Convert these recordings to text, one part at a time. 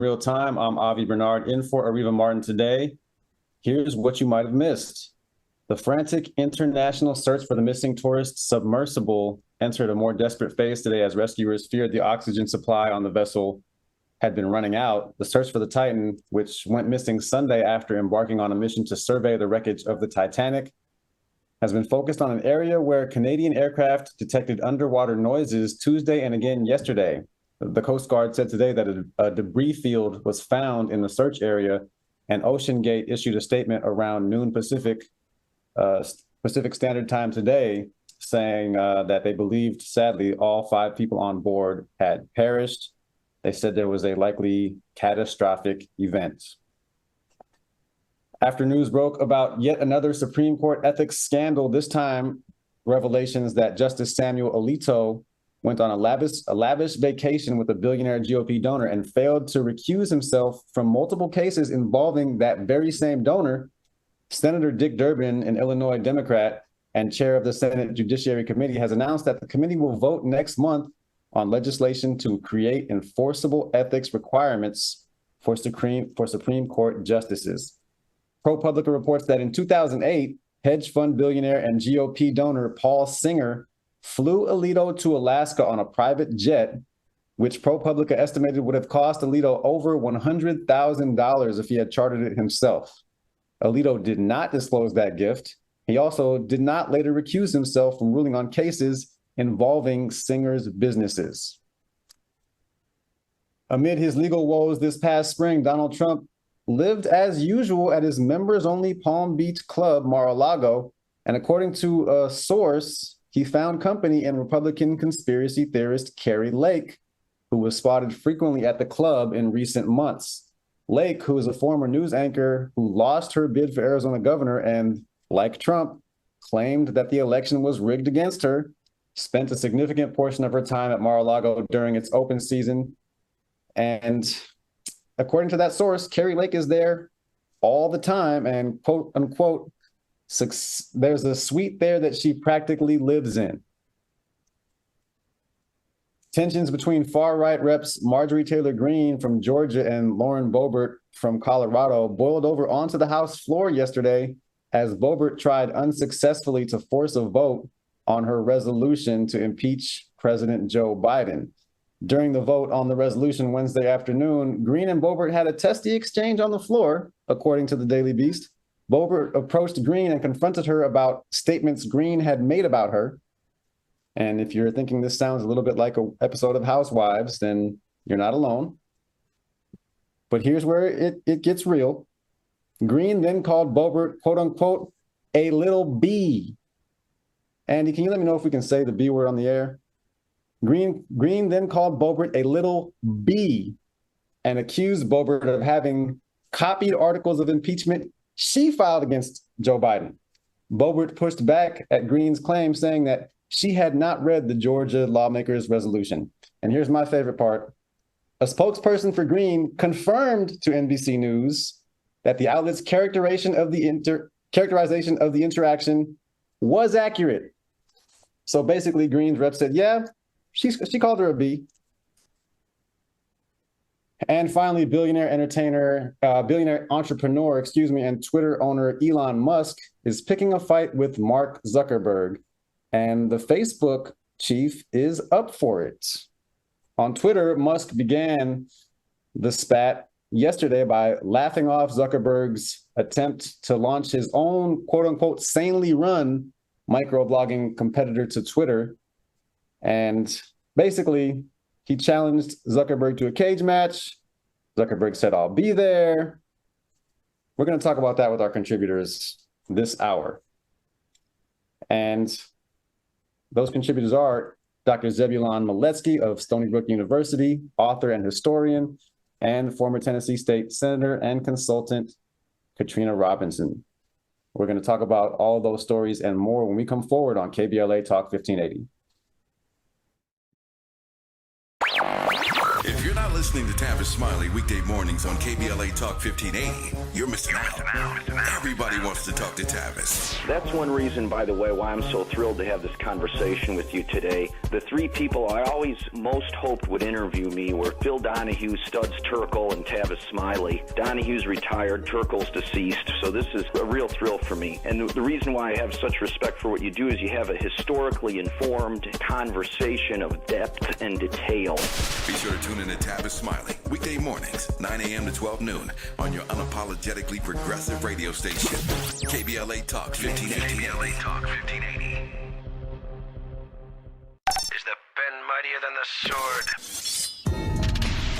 Real Time. I'm Avi Bernard in for Areva Martin today. Here's what you might have missed. The frantic international search for the missing tourist submersible entered a more desperate phase today as rescuers feared the oxygen supply on the vessel had been running out. The search for the Titan, which went missing Sunday after embarking on a mission to survey the wreckage of the Titanic, has been focused on an area where Canadian aircraft detected underwater noises Tuesday and again yesterday. The Coast Guard said today that a debris field was found in the search area, and Ocean Gate issued a statement around noon Pacific Standard Time today saying that they believed, sadly, all 5 people on board had perished. They said there was a likely catastrophic event. After news broke about yet another Supreme Court ethics scandal, this time revelations that Justice Samuel Alito went on a lavish vacation with a billionaire GOP donor and failed to recuse himself from multiple cases involving that very same donor. Senator Dick Durbin, an Illinois Democrat and chair of the Senate Judiciary Committee, has announced that the committee will vote next month on legislation to create enforceable ethics requirements for Supreme Court justices. ProPublica reports that in 2008, hedge fund billionaire and GOP donor Paul Singer flew Alito to Alaska on a private jet, which ProPublica estimated would have cost Alito over $100,000 if he had chartered it himself. Alito did not disclose that gift. He also did not later recuse himself from ruling on cases involving Singer's businesses. Amid his legal woes this past spring, Donald Trump lived as usual at his members-only Palm Beach club, Mar-a-Lago, and according to a source, he found company in Republican conspiracy theorist Kari Lake, who was spotted frequently at the club in recent months. Lake, who is a former news anchor who lost her bid for Arizona governor and, like Trump, claimed that the election was rigged against her, spent a significant portion of her time at Mar-a-Lago during its open season. And according to that source, Kari Lake is there all the time and, quote unquote, there's a suite there that she practically lives in. Tensions between far-right reps Marjorie Taylor Greene from Georgia and Lauren Boebert from Colorado boiled over onto the House floor yesterday as Boebert tried unsuccessfully to force a vote on her resolution to impeach President Joe Biden. During the vote on the resolution Wednesday afternoon, Greene and Boebert had a testy exchange on the floor, according to the Daily Beast. Boebert approached Greene and confronted her about statements Greene had made about her. And if you're thinking this sounds a little bit like an episode of Housewives, then you're not alone. But here's where it gets real. Greene then called Boebert, quote unquote, a little B. Andy, can you let me know if we can say the B word on the air? Greene then called Boebert a little B and accused Boebert of having copied articles of impeachment she filed against Joe Biden. Boebert pushed back at Greene's claim, saying that she had not read the Georgia lawmakers' resolution. And here's my favorite part. A spokesperson for Greene confirmed to NBC News that the outlet's characterization of the interaction was accurate. So basically, Greene's rep said, yeah, she called her a B. And finally, billionaire entrepreneur, and Twitter owner Elon Musk is picking a fight with Mark Zuckerberg, and the Facebook chief is up for it. On Twitter, Musk began the spat yesterday by laughing off Zuckerberg's attempt to launch his own, quote unquote, sanely run microblogging competitor to Twitter. And basically, he challenged Zuckerberg to a cage match. Zuckerberg said, I'll be there. We're going to talk about that with our contributors this hour. And those contributors are Dr. Zebulon Maletsky of Stony Brook University, author and historian, and former Tennessee State Senator and consultant Katrina Robinson. We're going to talk about all those stories and more when we come forward on KBLA Talk 1580. If you're not listening to Tavis Smiley weekday mornings on KBLA Talk 1580. You're missing out. Everybody wants to talk to Tavis. That's one reason, by the way, why I'm so thrilled to have this conversation with you today. The three people I always most hoped would interview me were Phil Donahue, Studs Terkel, and Tavis Smiley. Donahue's retired, Terkel's deceased, so this is a real thrill for me. And the reason why I have such respect for what you do is you have a historically informed conversation of depth and detail. Be sure to tune in to Tavis Smiley weekday mornings, 9 a.m. to 12 noon on your unapologetically progressive radio station, KBLA Talk 1580. KBLA Talk 1580. Is the pen mightier than the sword?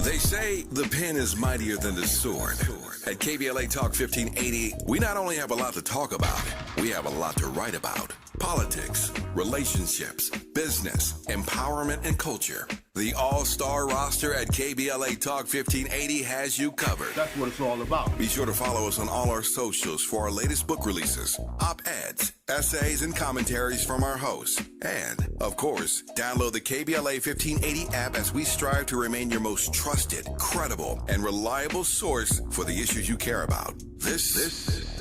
They say the pen is mightier than the sword. At KBLA Talk 1580, we not only have a lot to talk about, we have a lot to write about. Politics, relationships, business, empowerment, and culture. The all-star roster at KBLA Talk 1580 has you covered. That's what it's all about. Be sure to follow us on all our socials for our latest book releases, op-eds, essays, and commentaries from our hosts. And, of course, download the KBLA 1580 app as we strive to remain your most trusted, credible, and reliable source for the issues you care about. This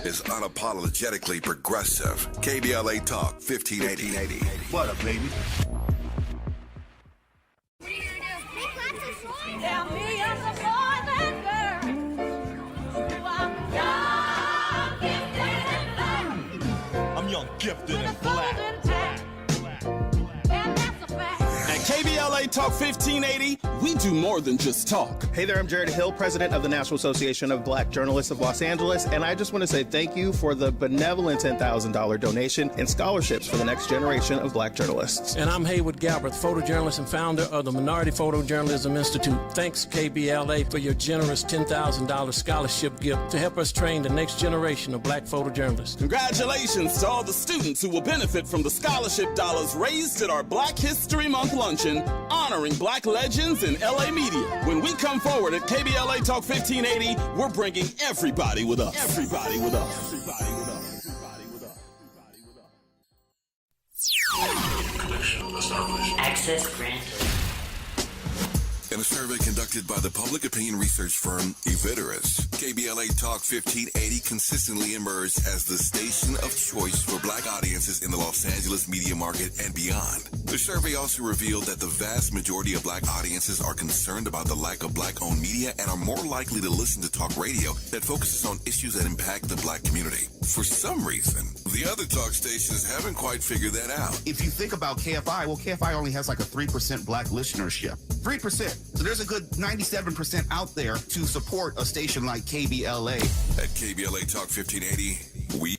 is unapologetically progressive. KBLA Talk 1580. What up, baby? I'm young, gifted, and black. KBLA Talk 1580, we do more than just talk. Hey there, I'm Jared Hill, president of the National Association of Black Journalists of Los Angeles, and I just want to say thank you for the benevolent $10,000 donation and scholarships for the next generation of black journalists. And I'm Haywood Galbraith, photojournalist and founder of the Minority Photojournalism Institute. Thanks, KBLA, for your generous $10,000 scholarship gift to help us train the next generation of black photojournalists. Congratulations to all the students who will benefit from the scholarship dollars raised at our Black History Month luncheon honoring black legends in LA media. When we come forward at KBLA Talk 1580, we're bringing everybody with us. Everybody with us. Everybody with us. Everybody with us. Connection established. Access granted. In a survey conducted by the public opinion research firm Eviderus, KBLA Talk 1580 consistently emerged as the station of choice for black audiences in the Los Angeles media market and beyond. The survey also revealed that the vast majority of black audiences are concerned about the lack of black-owned media and are more likely to listen to talk radio that focuses on issues that impact the black community. For some reason, the other talk stations haven't quite figured that out. If you think about KFI, well, KFI only has like a 3% black listenership. 3%. So there's a good 97% out there to support a station like KBLA. At KBLA Talk 1580, we...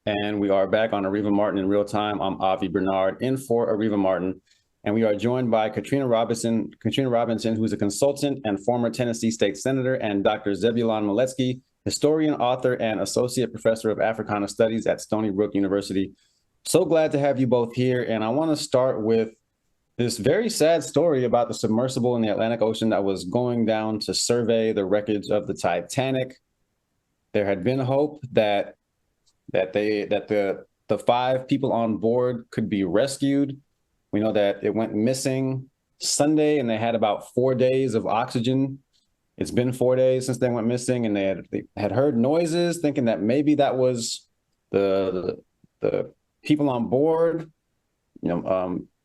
And we are back on Areva Martin in real time. I'm Avi Bernard in for Areva Martin. And we are joined by Katrina Robinson, who's a consultant and former Tennessee State Senator, and Dr. Zebulon Maletsky, historian, author, and associate professor of Africana Studies at Stony Brook University. So glad to have you both here. And I want to start with this very sad story about the submersible in the Atlantic Ocean that was going down to survey the wreckage of the Titanic. There had been hope that the 5 people on board could be rescued. We know that it went missing Sunday, and they had about 4 days of oxygen. It's been 4 days since they went missing, and they had heard noises, thinking that maybe that was the people on board,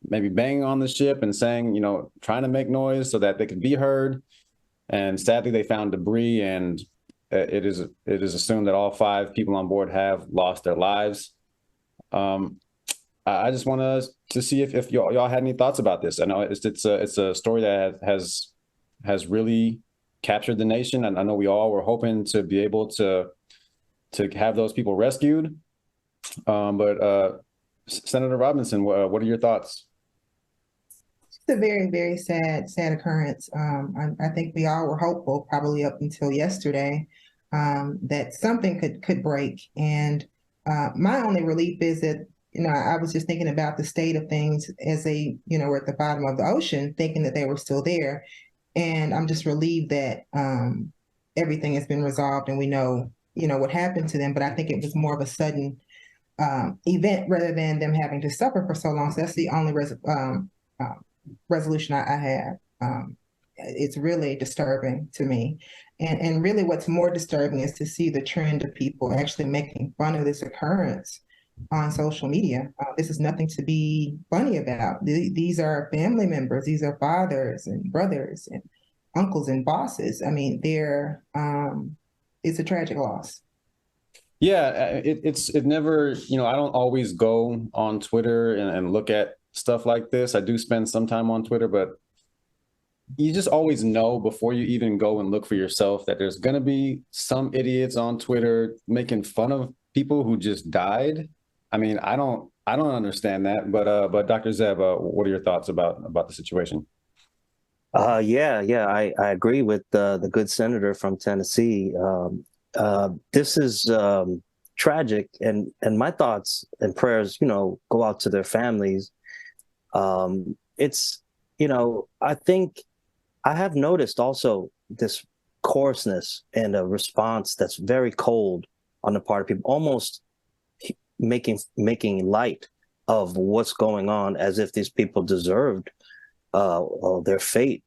maybe banging on the ship and saying, trying to make noise so that they could be heard. And sadly, they found debris, and it is assumed that all 5 people on board have lost their lives. I just want to see if y'all had any thoughts about this. I know it's a story that has really captured the nation, and I know we all were hoping to be able to have those people rescued. But Senator Robinson, what are your thoughts? It's a very, very sad occurrence. I think we all were hopeful, probably up until yesterday, that something could break. And my only relief is that, I was just thinking about the state of things as they, were at the bottom of the ocean, thinking that they were still there. And I'm just relieved that everything has been resolved and we know, what happened to them. But I think it was more of a sudden event rather than them having to suffer for so long. So that's the only resolution I have. it's really disturbing to me. And really what's more disturbing is to see the trend of people actually making fun of this occurrence on social media. This is nothing to be funny about. These are family members. These are fathers and brothers and uncles and bosses. I mean, it's a tragic loss. Yeah, it never, I don't always go on Twitter and look at stuff like this. I do spend some time on Twitter, but you just always know before you even go and look for yourself that there's going to be some idiots on Twitter making fun of people who just died. I mean, I don't understand that, but Dr. Zeb, what are your thoughts about the situation? Yeah, I agree with the good senator from Tennessee. This is tragic, and my thoughts and prayers, go out to their families. It's, I think I have noticed also this coarseness and a response that's very cold on the part of people, almost making light of what's going on, as if these people deserved their fate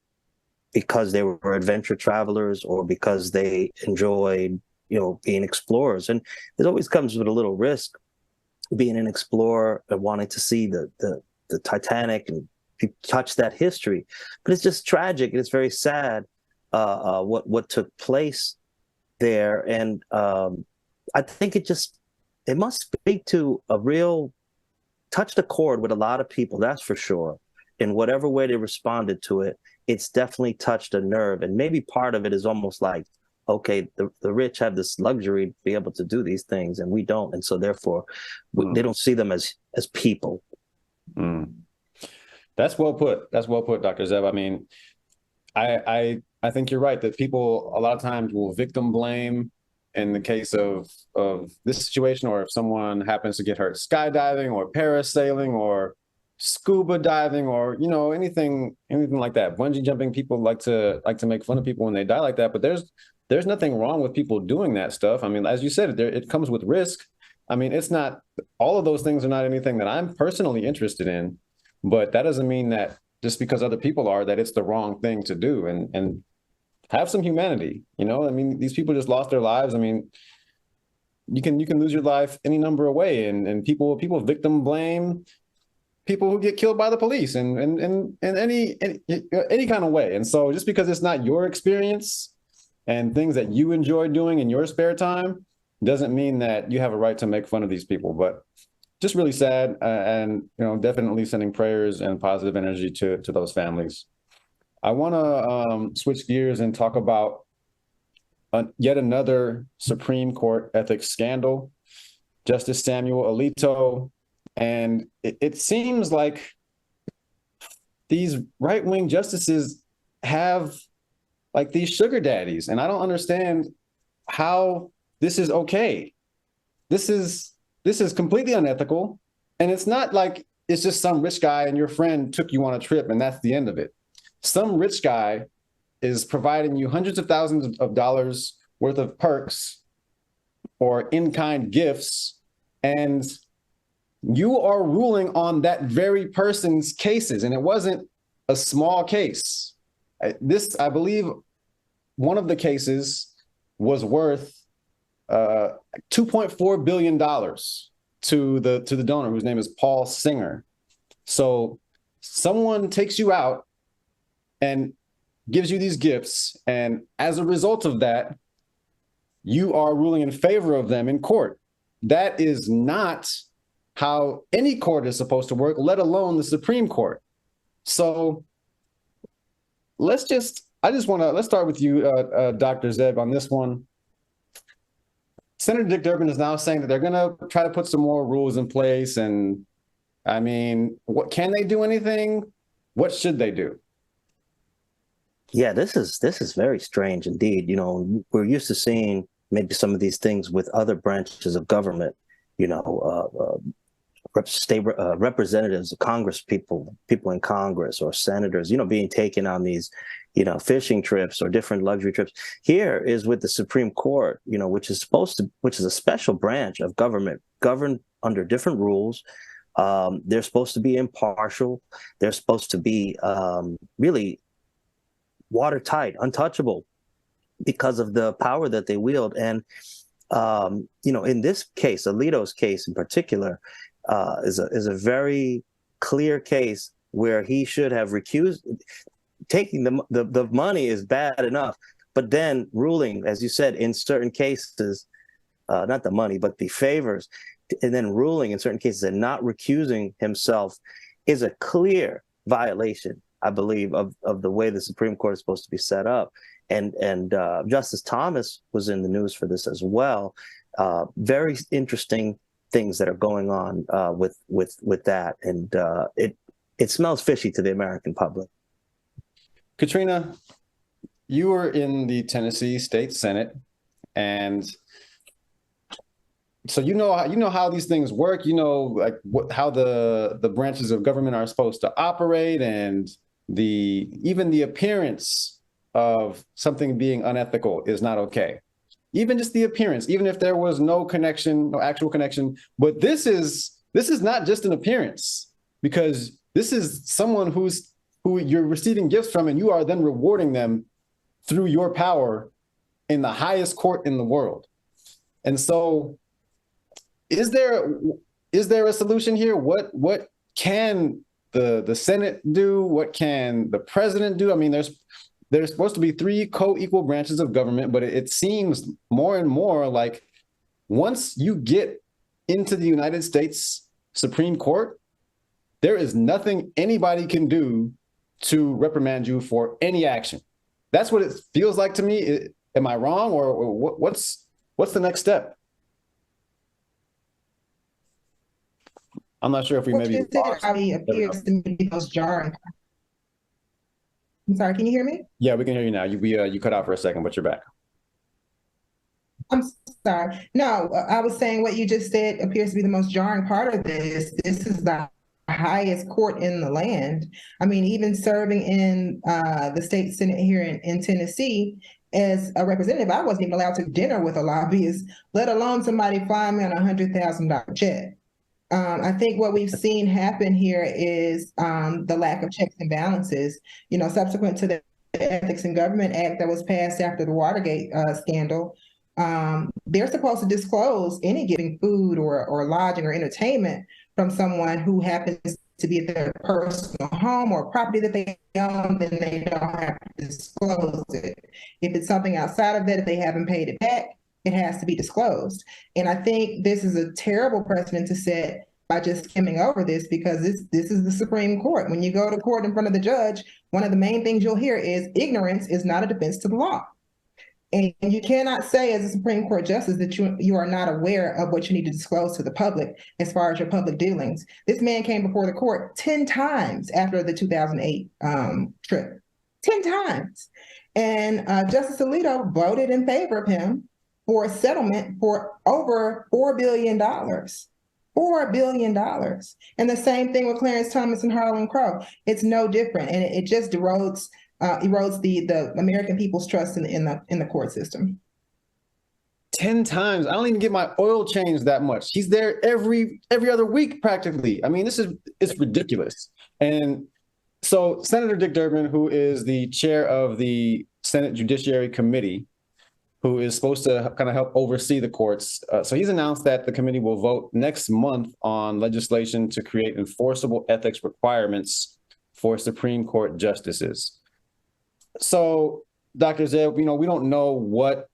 because they were adventure travelers or because they enjoyed, being explorers. And it always comes with a little risk, being an explorer and wanting to see the Titanic and touch that history. But it's just tragic and it's very sad what took place there. And I think it must speak to a real, touched a chord with a lot of people, that's for sure. In whatever way they responded to it, it's definitely touched a nerve. And maybe part of it is almost like, okay, the rich have this luxury to be able to do these things and we don't. And so therefore, they don't see them as people. Mm. That's well put. That's well put, Dr. Zeb. I mean, I think you're right that people a lot of times will victim blame in the case of this situation, or if someone happens to get hurt skydiving or parasailing or scuba diving or anything like that. Bungee jumping, people like to make fun of people when they die like that, but there's nothing wrong with people doing that stuff. I mean, as you said, it comes with risk. I mean, it's not, all of those things are not anything that I'm personally interested in, but that doesn't mean that just because other people are, that it's the wrong thing to do. And have some humanity, I mean, these people just lost their lives. I mean, you can lose your life any number of ways, and people victim blame people who get killed by the police and any kind of way. And so just because it's not your experience and things that you enjoy doing in your spare time doesn't mean that you have a right to make fun of these people. But just really sad, and definitely sending prayers and positive energy to those families. I want to switch gears and talk about yet another Supreme Court ethics scandal. Justice Samuel Alito. And it seems like these right-wing justices have like these sugar daddies, and I don't understand how this is okay. This is completely unethical, and it's not like it's just some rich guy and your friend took you on a trip and that's the end of it. Some rich guy is providing you hundreds of thousands of dollars worth of perks or in-kind gifts, and you are ruling on that very person's cases. And it wasn't a small case. I believe one of the cases was worth $2.4 billion to the donor, whose name is Paul Singer. So someone takes you out and gives you these gifts, and as a result of that, you are ruling in favor of them in court. That is not how any court is supposed to work, let alone the Supreme Court. So let's start with you, Dr. Zeb, on this one. Senator Dick Durbin is now saying that they're going to try to put some more rules in place. And I mean, what can they do anything? What should they do? Yeah, this is very strange indeed. We're used to seeing maybe some of these things with other branches of government, state representatives, Congress people in Congress, or senators, being taken on these, fishing trips or different luxury trips. Here is with the Supreme Court, which is a special branch of government, governed under different rules. They're supposed to be impartial. They're supposed to be really watertight, untouchable, because of the power that they wield. And in this case, Alito's case in particular, is a very clear case where he should have recused. Taking the money is bad enough, but then ruling, as you said, in certain cases, not the money, but the favors, and then ruling in certain cases and not recusing himself is a clear violation, I believe, of the way the Supreme Court is supposed to be set up. And Justice Thomas was in the news for this as well. Very interesting things that are going on with that, and it smells fishy to the American public. Katrina, you were in the Tennessee State Senate, and so you know how these things work. You know, like how the branches of government are supposed to operate, and even the appearance of something being unethical is not okay. Even just the appearance, even if there was no connection, no actual connection. But this is not just an appearance, because this is someone who you're receiving gifts from, and you are then rewarding them through your power in the highest court in the world. And so, is there a solution here? What can the Senate do? What can the president do? I mean, there's supposed to be 3 co-equal branches of government, but it seems more and more like once you get into the United States Supreme Court, there is nothing anybody can do to reprimand you for any action. That's what it feels like to me. Am I wrong, or what's the next step? I'm not sure if we maybe appears to me most jarring. I'm sorry, can you hear me? Yeah, we can hear you now. You cut out for a second, but you're back. I'm sorry. No, I was saying what you just said appears to be the most jarring part of this. This is the highest court in the land. I mean, even serving in the state Senate here in Tennessee as a representative, I wasn't even allowed to dinner with a lobbyist, let alone somebody flying me on $100,000 jet. I think what we've seen happen here is the lack of checks and balances. You know, subsequent to the Ethics in Government Act that was passed after the Watergate scandal, they're supposed to disclose any giving food or lodging or entertainment from someone who happens to be at their personal home or property that they own. Then they don't have to disclose it. If it's something outside of that, if they haven't paid it back, it has to be disclosed. And I think this is a terrible precedent to set by just skimming over this, because this is the Supreme Court. When you go to court in front of the judge, one of the main things you'll hear is ignorance is not a defense to the law. And you cannot say as a Supreme Court justice that you are not aware of what you need to disclose to the public as far as your public dealings. This man came before the court 10 times after the 2008 trip, 10 times. And Justice Alito voted in favor of him for a settlement for over $4 billion. $4 billion. And the same thing with Clarence Thomas and Harlan Crow. It's no different. And it just erodes the American people's trust in the court system. 10 times. I don't even get my oil changed that much. He's there every other week practically. I mean, it's ridiculous. And so Senator Dick Durbin, who is the chair of the Senate Judiciary Committee, who is supposed to kind of help oversee the courts. So he's announced that the committee will vote next month on legislation to create enforceable ethics requirements for Supreme Court justices. So, Dr. Zeb, we don't know what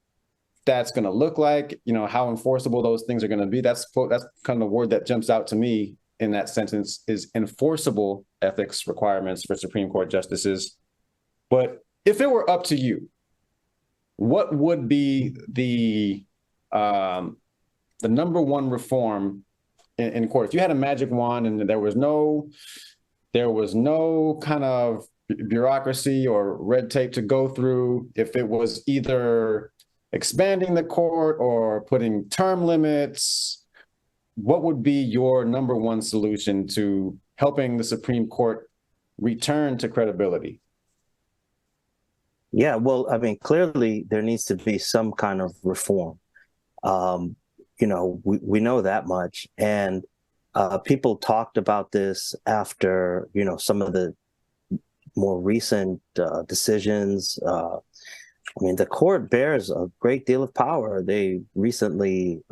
that's going to look like, how enforceable those things are going to be. That's kind of the word that jumps out to me in that sentence, is enforceable ethics requirements for Supreme Court justices. But if it were up to you, what would be the number one reform in court? If you had a magic wand and there was no kind of bureaucracy or red tape to go through, if it was either expanding the court or putting term limits, what would be your number one solution to helping the Supreme Court return to credibility? Yeah, well, I mean, clearly there needs to be some kind of reform. We know that much. And people talked about this after, some of the more recent decisions. I mean, the court bears a great deal of power. They recently,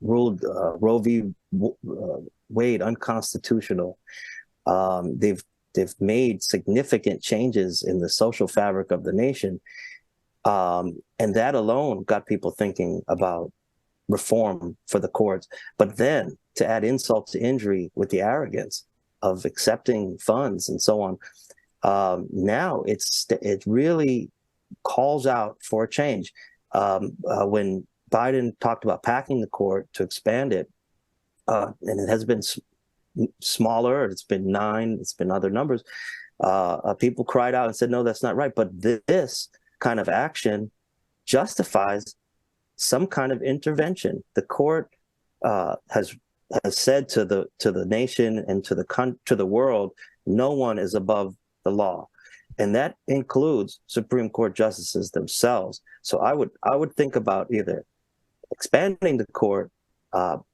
ruled Roe v. Wade unconstitutional. They've made significant changes in the social fabric of the nation, and that alone got people thinking about reform for the courts. But then to add insult to injury with the arrogance of accepting funds and so on, now it really calls out for a change. When Biden talked about packing the court to expand it, and it has been smaller, it's been 9, it's been other numbers, people cried out and said, no, that's not right. But this kind of action justifies some kind of intervention. The court has said to the nation and to the world, no one is above the law, and that includes Supreme Court justices themselves. So I would think about either expanding the court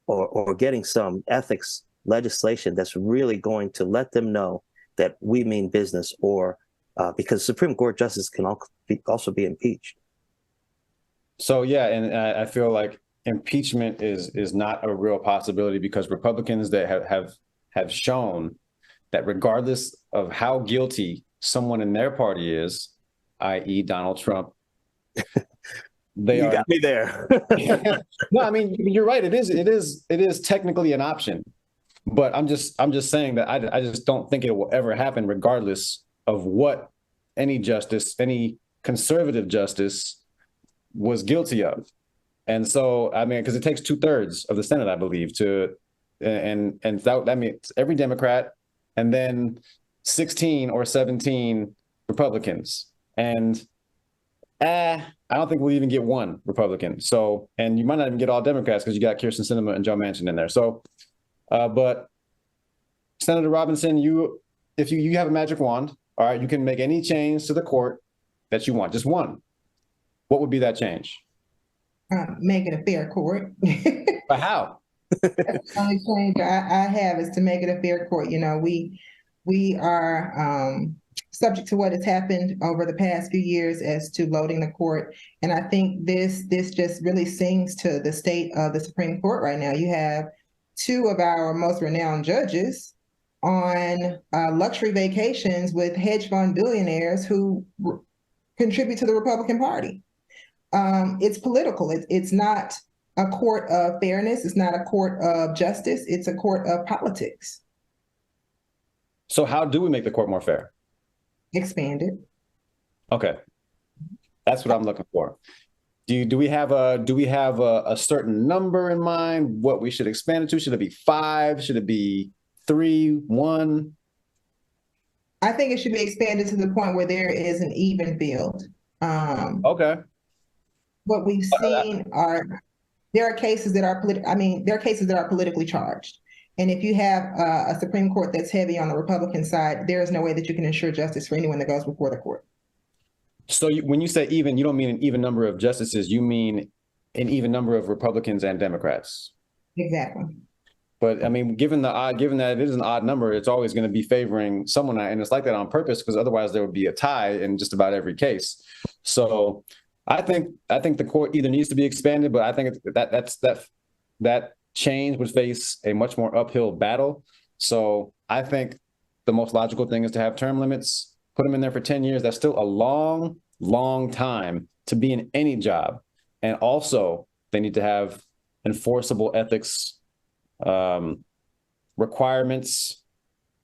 or getting some ethics legislation that's really going to let them know that we mean business, or because Supreme Court justices can also be impeached. So yeah, and I feel like impeachment is not a real possibility, because Republicans that have shown that regardless of how guilty someone in their party is, i.e. Donald Trump, you got me there. No, I mean, you're right. It is technically an option, but I'm just saying that I just don't think it will ever happen, regardless of what any conservative justice was guilty of. And so, I mean, because it takes 2/3 of the Senate, I believe, and that means every Democrat, and then 16 or 17 Republicans. And I don't think we'll even get one Republican. So, and you might not even get all Democrats, because you got Kirsten Sinema and Joe Manchin in there. So, but Senator Robinson, if you have a magic wand, all right, you can make any change to the court that you want, just one. What would be that change? Make it a fair court. But how? That's the only change I have, is to make it a fair court. You know, we are subject to what has happened over the past few years as to loading the court. And I think this just really sings to the state of the Supreme Court right now. You have 2 of our most renowned judges on luxury vacations with hedge fund billionaires who contribute to the Republican Party. It's political. It's not a court of fairness. It's not a court of justice. It's a court of politics. So how do we make the court more fair? Expand it. Okay, that's what I'm looking for. Do we have a certain number in mind? What we should expand it to? Should it be 5? Should it be 3, 1? I think it should be expanded to the point where there is an even field. Okay. What we've seen there are cases that are politically charged. And if you have a Supreme Court that's heavy on the Republican side, there is no way that you can ensure justice for anyone that goes before the court. So when you say even, you don't mean an even number of justices, you mean an even number of Republicans and Democrats. Exactly. But I mean, given that it is an odd number, it's always going to be favoring someone, and it's like that on purpose, because otherwise there would be a tie in just about every case. So I think the court either needs to be expanded, but I think that change would face a much more uphill battle. So I think the most logical thing is to have term limits, put them in there for 10 years. That's still a long, long time to be in any job. And also they need to have enforceable ethics requirements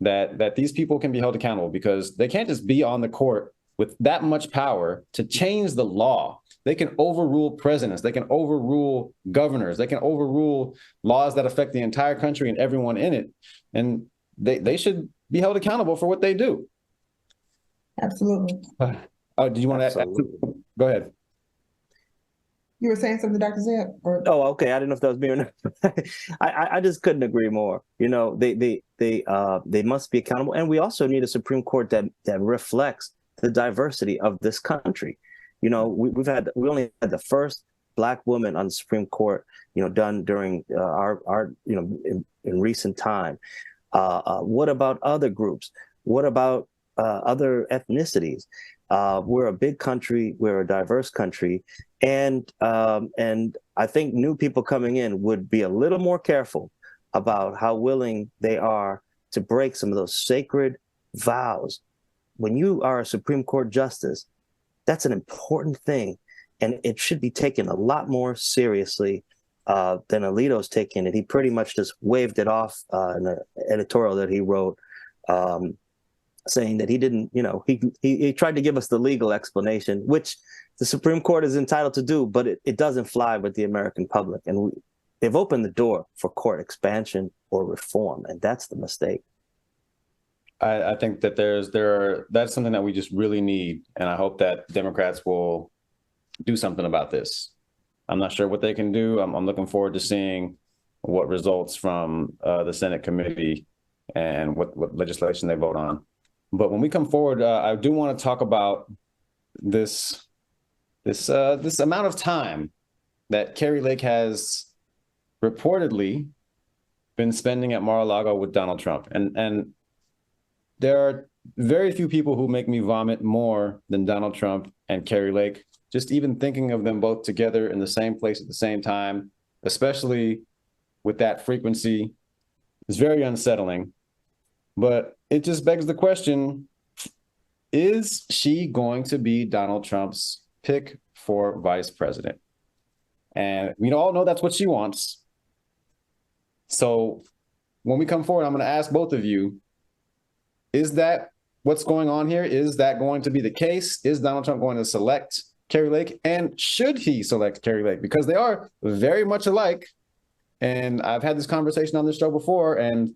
that these people can be held accountable, because they can't just be on the court with that much power to change the law. They can overrule presidents. They can overrule governors. They can overrule laws that affect the entire country and everyone in it. And they should be held accountable for what they do. Absolutely. Do you want to go ahead? You were saying something, Dr. Zeb? Oh, okay. I didn't know if that was me or not. I just couldn't agree more. You know, they must be accountable, and we also need a Supreme Court that reflects the diversity of this country. You know, we only had the first Black woman on the Supreme Court, you know, done during our in recent time. What about other groups? What about other ethnicities? We're a big country. We're a diverse country, and I think new people coming in would be a little more careful about how willing they are to break some of those sacred vows. When you are a Supreme Court justice, that's an important thing, and it should be taken a lot more seriously than Alito's taking it. He pretty much just waved it off in an editorial that he wrote, saying that he didn't, he tried to give us the legal explanation, which the Supreme Court is entitled to do, but it doesn't fly with the American public. And they've opened the door for court expansion or reform, and that's the mistake. I think that that's something that we just really need, and I hope that Democrats will do something about this. I'm not sure what they can do. I'm looking forward to seeing what results from the Senate committee and what legislation they vote on. But when we come forward, I do want to talk about this amount of time that Kari Lake has reportedly been spending at Mar-a-Lago with Donald Trump, and there are very few people who make me vomit more than Donald Trump and Kari Lake. Just even thinking of them both together in the same place at the same time, especially with that frequency, is very unsettling. But it just begs the question, is she going to be Donald Trump's pick for vice president? And we all know that's what she wants. So when we come forward, I'm going to ask both of you, is that what's going on here? Is that going to be the case? Is Donald Trump going to select Kari Lake? And should he select Kari Lake? Because they are very much alike. And I've had this conversation on this show before, and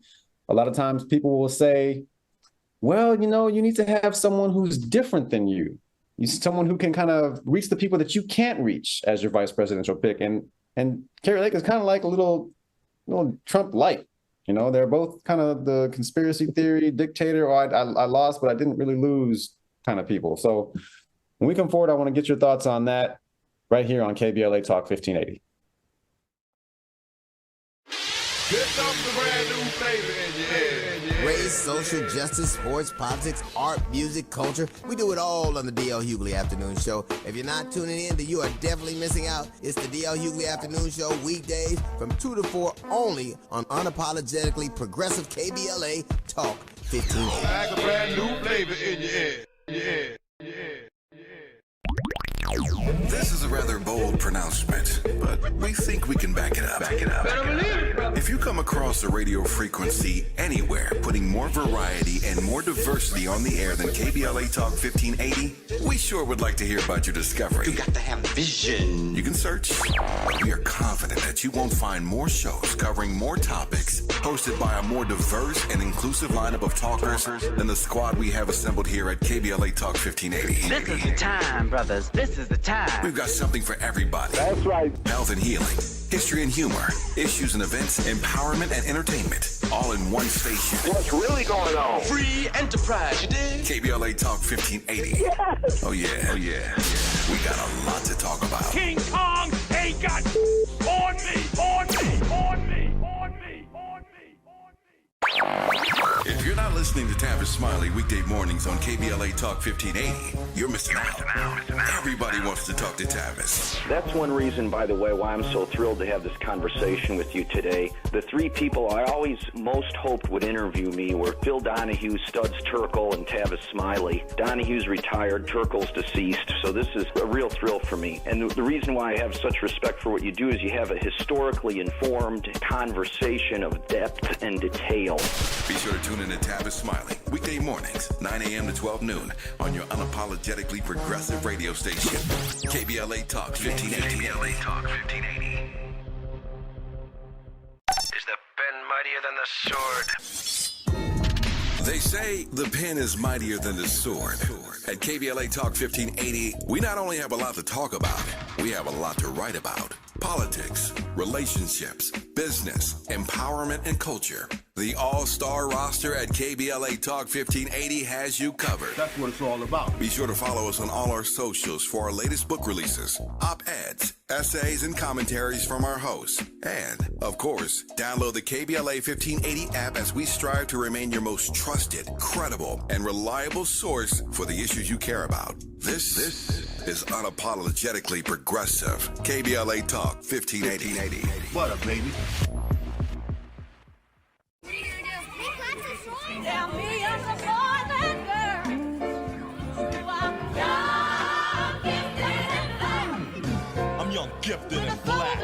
a lot of times people will say, well, you need to have someone who's different than you. Someone who can kind of reach the people that you can't reach as your vice presidential pick. And Kari Lake is kind of like a little Trump light. They're both kind of the conspiracy theory dictator, or I lost, but I didn't really lose kind of people. So when we come forward, I want to get your thoughts on that right here on KBLA Talk 1580. Here comes the brand new flavor in your head. Race, social justice, sports, politics, art, music, culture. We do it all on the D.L. Hughley Afternoon Show. If you're not tuning in, then you are definitely missing out. It's the D.L. Hughley Afternoon Show, weekdays from 2 to 4, only on unapologetically progressive KBLA Talk 1580. Like a brand new flavor in your head. This is a rather bold pronouncement, but we think we can back it up. If you come across a radio frequency anywhere putting more variety and more diversity on the air than KBLA Talk 1580, we sure would like to hear about your discovery. You got to have vision. You can search, but we are confident that you won't find more shows covering more topics hosted by a more diverse and inclusive lineup of talkers than the squad we have assembled here at KBLA Talk 1580. This is the time, brothers. This is the time. We've got something for everybody. That's right. Health and healing, history and humor, issues and events, empowerment and entertainment, all in one station. What's really going on? Free enterprise, you dig? KBLA Talk 1580. Yes. Oh yeah. We got a lot to talk about. King Kong ain't got on me. If you're not listening to Tavis Smiley weekday mornings on KBLA Talk 1580, you're missing out. Everybody wants to talk to Tavis. That's one reason, by the way, why I'm so thrilled to have this conversation with you today. The three people I always most hoped would interview me were Phil Donahue, Studs Terkel, and Tavis Smiley. Donahue's retired, Terkel's deceased, so this is a real thrill for me. And the reason why I have such respect for what you do is you have a historically informed conversation of depth and detail. Be sure to tune in to Tavis Smiley weekday mornings, 9 a.m. to 12 noon on your unapologetically progressive radio station, KBLA Talk 1580. KBLA Talk 1580. Is the pen mightier than the sword? They say the pen is mightier than the sword. At KBLA Talk 1580, we not only have a lot to talk about, we have a lot to write about. Politics, relationships, business, empowerment, and culture. The all-star roster at KBLA Talk 1580 has you covered. That's what it's all about. Be sure to follow us on all our socials for our latest book releases, op-eds, essays, and commentaries from our hosts. And, of course, download the KBLA 1580 app as we strive to remain your most trusted, credible, and reliable source for the issues you care about. This is unapologetically progressive. KBLA Talk 1580. What up, baby? I'm young, gifted, and black.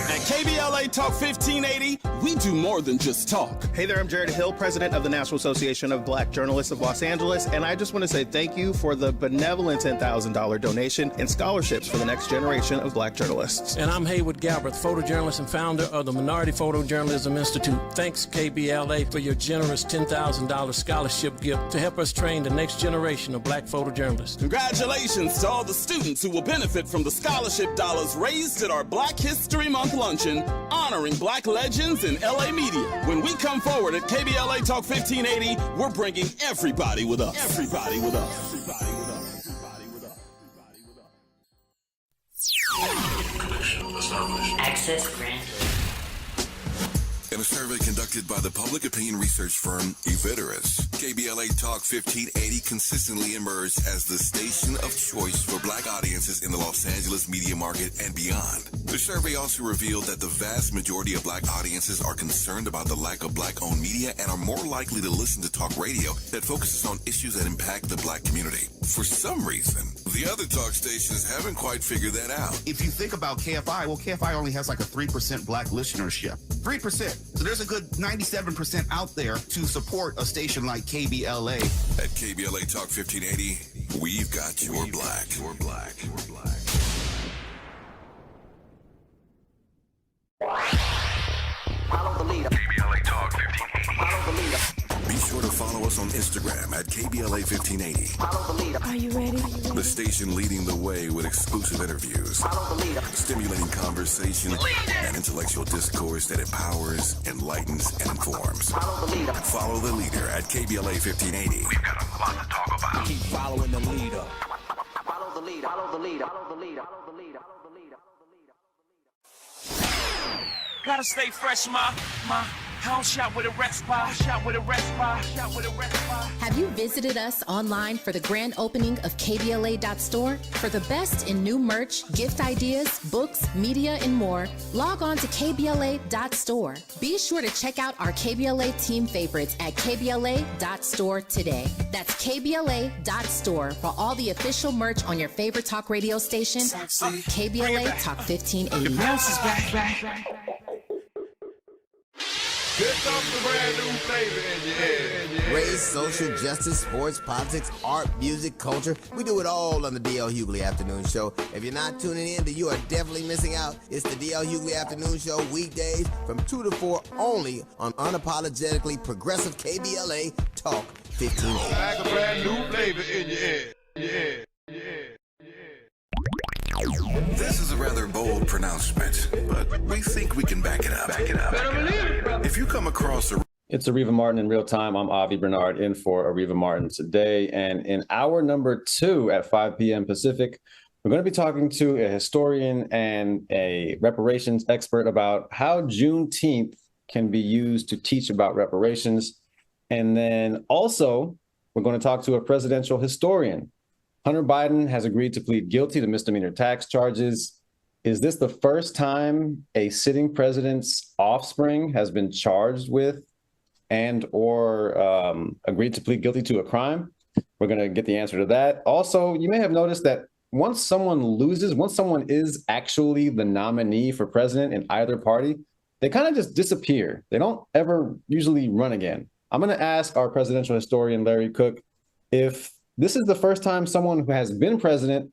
At KBLA Talk 1580, we do more than just talk. Hey there, I'm Jared Hill, president of the National Association of Black Journalists of Los Angeles, and I just want to say thank you for the benevolent $10,000 donation and scholarships for the next generation of black journalists. And I'm Haywood Galbraith, photojournalist and founder of the Minority Photojournalism Institute. Thanks, KBLA, for your generous $10,000 scholarship gift to help us train the next generation of black photojournalists. Congratulations to all the students who will benefit from the scholarship dollars raised at our Black History Month luncheon, honoring black legends in LA media. When we come forward at KBLA Talk 1580, we're bringing everybody with us. Everybody with us. Everybody with us. Everybody with us. Access granted. In a survey conducted by the public opinion research firm Eviderus, KBLA Talk 1580 consistently emerged as the station of choice for black audiences in the Los Angeles media market and beyond. The survey also revealed that the vast majority of black audiences are concerned about the lack of black-owned media and are more likely to listen to talk radio that focuses on issues that impact the black community. For some reason, the other talk stations haven't quite figured that out. If you think about KFI, well, KFI only has like a 3% black listenership. 3%. So there's a good 97% out there to support a station like KBLA. At KBLA Talk 1580, we've got your black. Your black. Your black. Follow the leader. KBLA Talk 1580. Follow the leader. Be sure to follow us on Instagram at KBLA 1580. Follow the leader. Are you ready? The station leading the way with exclusive interviews, Follow the leader. stimulating conversation, and intellectual discourse that empowers, enlightens, and informs. Follow the leader. Follow the leader at KBLA 1580. We've got a lot to talk about. Keep following the leader. Follow the leader. Follow the leader. Follow the leader. Follow the leader. Follow the leader. Gotta stay fresh, my house shot with a rest bar, shot with a rest bar, shot with a rest bar. Have you visited us online for the grand opening of KBLA.store? For the best in new merch, gift ideas, books, media, and more, log on to KBLA.store. Be sure to check out our KBLA team favorites at KBLA.store today. That's KBLA.store for all the official merch on your favorite talk radio station, KBLA Talk 1580. Bounce is back. Here comes the brand new flavor in your head. Race, social justice, sports, politics, art, music, culture. We do it all on the D.L. Hughley Afternoon Show. If you're not tuning in, then you are definitely missing out. It's the D.L. Hughley Afternoon Show, weekdays from 2 to 4 only on unapologetically progressive KBLA Talk 1580. Like a brand new flavor in your head. This is a rather bold pronouncement, but we think we can back it up. If you come across a... It's Areva Martin in real time. I'm Avi Bernard in for Areva Martin today. And in hour number 2 at 5 p.m. Pacific, we're going to be talking to a historian and a reparations expert about how Juneteenth can be used to teach about reparations. And then also, we're going to talk to a presidential historian. Hunter Biden has agreed to plead guilty to misdemeanor tax charges. Is this the first time a sitting president's offspring has been charged with and or agreed to plead guilty to a crime? We're going to get the answer to that. Also, you may have noticed that once someone is actually the nominee for president in either party, they kind of just disappear. They don't ever usually run again. I'm going to ask our presidential historian, Larry Cook, if this is the first time someone who has been president,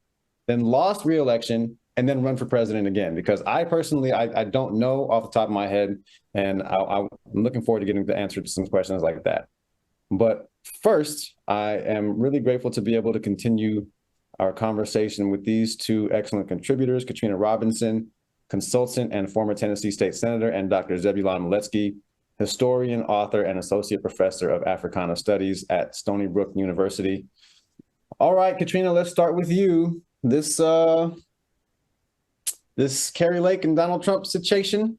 then lost re-election, and then run for president again. Because I personally, I don't know off the top of my head, and I'm looking forward to getting the answer to some questions like that. But first, I am really grateful to be able to continue our conversation with these two excellent contributors, Katrina Robinson, consultant and former Tennessee State Senator, and Dr. Zebulon Maletsky, historian, author, and associate professor of Africana Studies at Stony Brook University. All right, Katrina, let's start with you. this this Kari Lake and Donald Trump situation.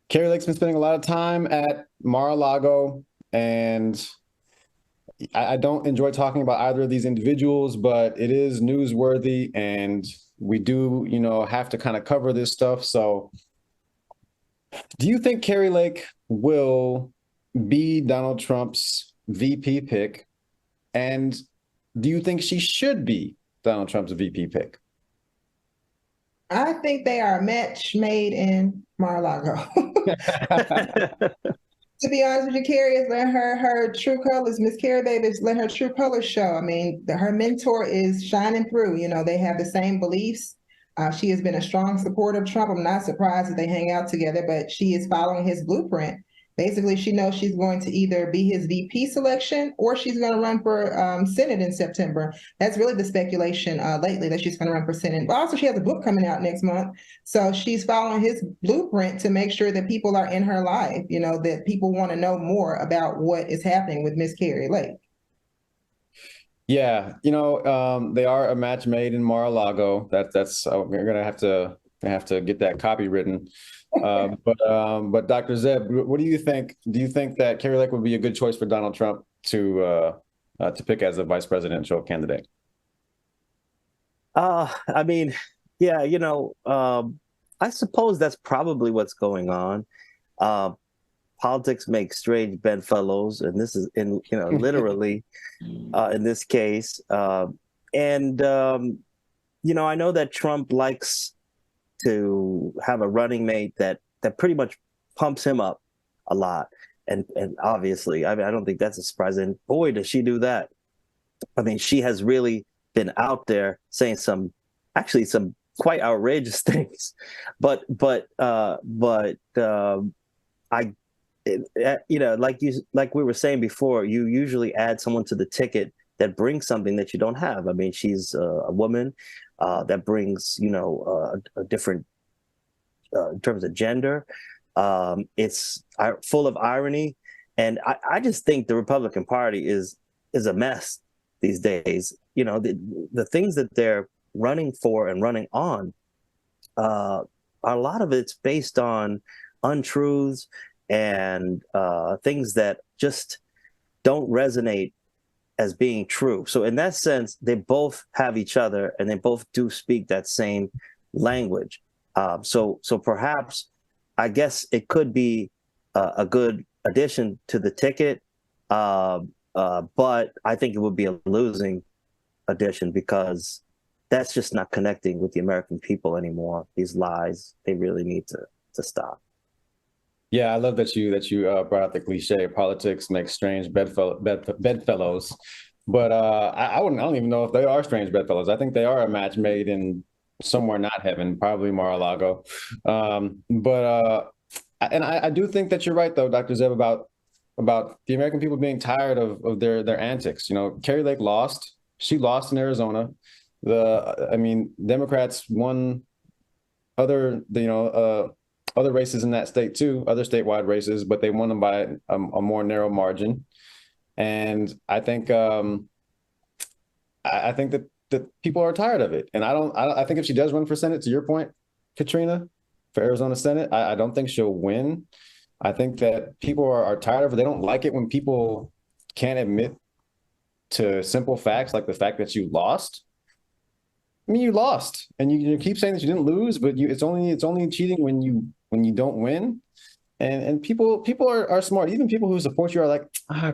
Kari Lake's been spending a lot of time at Mar-a-Lago, and I don't enjoy talking about either of these individuals, but it is newsworthy, and we do, have to kind of cover this stuff. So do you think Kari Lake will be Donald Trump's VP pick? And do you think she should be Donald Trump's VP pick? I think they are a match made in Mar-a-Lago. To be honest with you, Kari is letting her true colors, Miss Kari Davis, let her true colors show. I mean, her mentor is shining through. They have the same beliefs. She has been a strong supporter of Trump. I'm not surprised that they hang out together, but she is following his blueprint. Basically, she knows she's going to either be his VP selection or she's going to run for Senate in September. That's really the speculation lately, that she's going to run for Senate. But also, she has a book coming out next month. So she's following his blueprint to make sure that people are in her life, that people want to know more about what is happening with Miss Kari Lake. Yeah, they are a match made in Mar-a-Lago. That's we're gonna have to get that copy written. But Dr. Zeb, what do you think? Do you think that Kari Lake would be a good choice for Donald Trump to pick as a vice presidential candidate? I mean, yeah, I suppose that's probably what's going on. Politics makes strange bedfellows, and this is literally in this case. I know that Trump likes to have a running mate that pretty much pumps him up a lot. And obviously, I mean, I don't think that's a surprise. And boy, does she do that. I mean, she has really been out there saying some quite outrageous things. Like we were saying before, you usually add someone to the ticket that brings something that you don't have. I mean, she's a woman that brings, a different in terms of gender. It's full of irony. And I just think the Republican Party is a mess these days. The things that they're running for and running on, a lot of it's based on untruths and things that just don't resonate as being true. So in that sense, they both have each other and they both do speak that same language. So perhaps, I guess it could be a good addition to the ticket, but I think it would be a losing addition because that's just not connecting with the American people anymore. These lies, they really need to stop. Yeah, I love that you brought out the cliche. Politics makes strange bedfellows, but I don't even know if they are strange bedfellows. I think they are a match made in somewhere not heaven, probably Mar-a-Lago. I do think that you're right, though, Dr. Zeb, about the American people being tired of their antics. Kari Lake lost. She lost in Arizona. Democrats won other races in that state too, other statewide races, but they won them by a more narrow margin. And I think that people are tired of it. And I think if she does run for Senate, to your point, Katrina, for Arizona Senate, I don't think she'll win. I think that people are tired of it. They don't like it when people can't admit to simple facts, like the fact that you lost. I mean, you lost, and you keep saying that you didn't lose, but it's only cheating when you don't win. And people are smart. Even people who support you are like,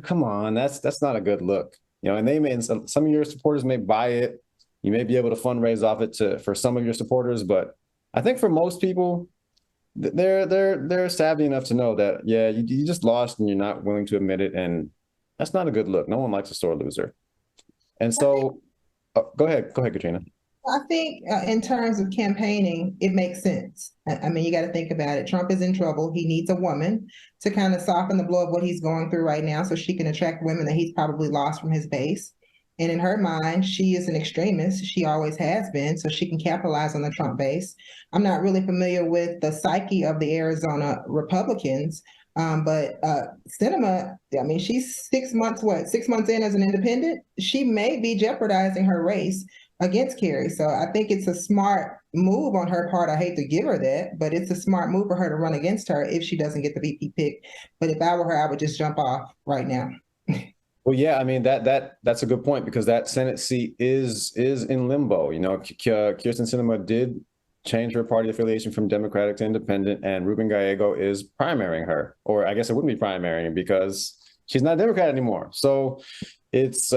come on, that's not a good look. And some of your supporters may buy it. You may be able to fundraise off it for some of your supporters, but I think for most people, they're savvy enough to know that, yeah, you just lost and you're not willing to admit it, and that's not a good look. No one likes a sore loser. And so, go ahead, Katrina. I think in terms of campaigning, it makes sense. I mean, you got to think about it. Trump is in trouble. He needs a woman to kind of soften the blow of what he's going through right now so she can attract women that he's probably lost from his base. And in her mind, she is an extremist. She always has been, so she can capitalize on the Trump base. I'm not really familiar with the psyche of the Arizona Republicans, But Sinema, I mean, she's 6 months, 6 months in as an independent. She may be jeopardizing her race against Kerry. So I think it's a smart move on her part. I hate to give her that, but it's a smart move for her to run against her if she doesn't get the VP pick. But if I were her, I would just jump off right now. Well, yeah, I mean that's a good point, because that Senate seat is in limbo. You know, Kyrsten Sinema did change her party affiliation from Democratic to Independent, and Ruben Gallego is primarying her, or I guess it wouldn't be primarying because she's not a Democrat anymore. So it's